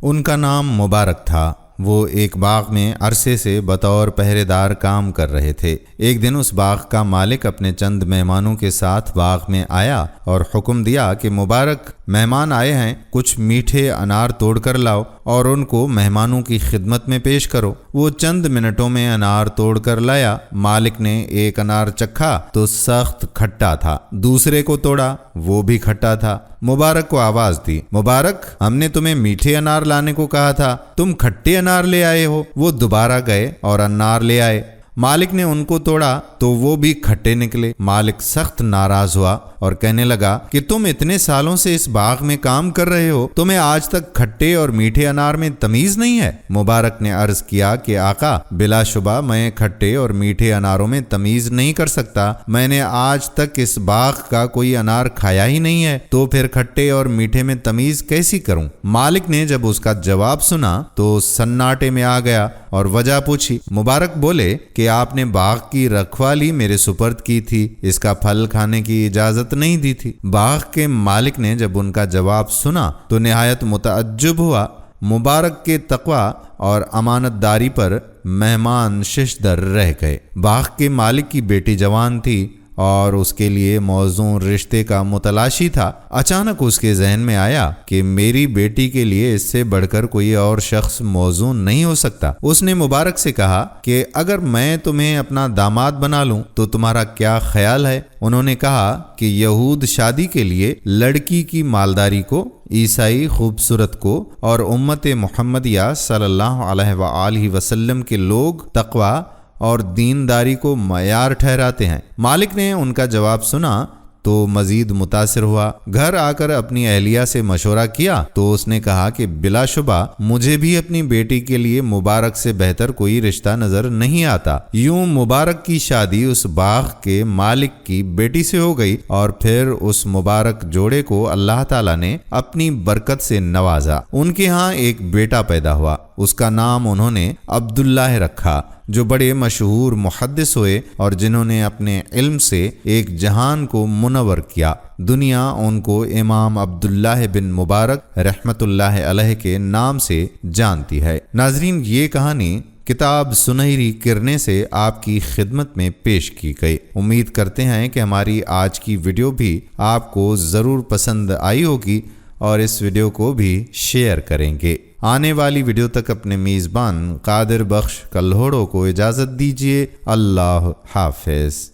ان کا نام مبارک تھا۔ وہ ایک باغ میں عرصے سے بطور پہرے دار کام کر رہے تھے۔ ایک دن اس باغ کا مالک اپنے چند مہمانوں کے ساتھ باغ میں آیا اور حکم دیا کہ مبارک مہمان آئے ہیں، کچھ میٹھے انار توڑ کر لاؤ اور ان کو مہمانوں کی خدمت میں پیش کرو۔ وہ چند منٹوں میں انار توڑ کر لایا۔ مالک نے ایک انار چکھا تو سخت کھٹا تھا، دوسرے کو توڑا، وہ بھی کھٹا تھا۔ مبارک کو آواز دی، مبارک، ہم نے تمہیں میٹھے انار لانے کو کہا تھا، تم کھٹے انار لے آئے ہو۔ وہ دوبارہ گئے اور انار لے آئے۔ مالک نے ان کو توڑا تو وہ بھی کھٹے نکلے۔ مالک سخت ناراض ہوا اور کہنے لگا کہ تم اتنے سالوں سے اس باغ میں کام کر رہے ہو، تمہیں آج تک کھٹے اور میٹھے انار میں تمیز نہیں ہے؟ مبارک نے عرض کیا کہ آقا، بلا شبہ میں کھٹے اور میٹھے اناروں میں تمیز نہیں کر سکتا، میں نے آج تک اس باغ کا کوئی انار کھایا ہی نہیں ہے، تو پھر کھٹے اور میٹھے میں تمیز کیسی کروں؟ مالک نے جب اس کا جواب سنا تو سناٹے میں آ گیا اور وجہ پوچھی۔ مبارک بولے کہ آپ نے باغ کی رکھوالی میرے سپرد کی تھی، اس کا پھل کھانے کی اجازت نہیں دی تھی۔ باغ کے مالک نے جب ان کا جواب سنا تو نہایت متعجب ہوا۔ مبارک کے تقوی اور امانت داری پر مہمان ششدر رہ گئے۔ باغ کے مالک کی بیٹی جوان تھی اور اس کے لیے موزوں رشتے کا متلاشی تھا۔ اچانک اس کے ذہن میں آیا کہ میری بیٹی کے لیے اس سے بڑھ کر کوئی اور شخص موزوں نہیں ہو سکتا۔ اس نے مبارک سے کہا کہ اگر میں تمہیں اپنا داماد بنا لوں تو تمہارا کیا خیال ہے؟ انہوں نے کہا کہ یہود شادی کے لیے لڑکی کی مالداری کو، عیسائی خوبصورت کو اور امت محمدیہ صلی اللہ علیہ وآلہ وسلم کے لوگ تقوی اور دینداری کو معیار ٹھہراتے ہیں۔ مالک نے ان کا جواب سنا تو مزید متاثر ہوا۔ گھر آ کر اپنی اہلیہ سے مشورہ کیا تو اس نے کہا کہ بلا شبہ مجھے بھی اپنی بیٹی کے لیے مبارک سے بہتر کوئی رشتہ نظر نہیں آتا۔ یوں مبارک کی شادی اس باغ کے مالک کی بیٹی سے ہو گئی اور پھر اس مبارک جوڑے کو اللہ تعالیٰ نے اپنی برکت سے نوازا۔ ان کے ہاں ایک بیٹا پیدا ہوا، اس کا نام انہوں نے عبداللہ رکھا، جو بڑے مشہور محدث ہوئے اور جنہوں نے اپنے علم سے ایک جہان کو منور کیا۔ دنیا ان کو امام عبداللہ بن مبارک رحمت اللہ علیہ کے نام سے جانتی ہے۔ ناظرین، یہ کہانی کتاب سنہری کرنے سے آپ کی خدمت میں پیش کی گئی۔ امید کرتے ہیں کہ ہماری آج کی ویڈیو بھی آپ کو ضرور پسند آئی ہوگی اور اس ویڈیو کو بھی شیئر کریں گے۔ آنے والی ویڈیو تک اپنے میزبان قادر بخش کلہوڑوں کو اجازت دیجیے۔ اللہ حافظ۔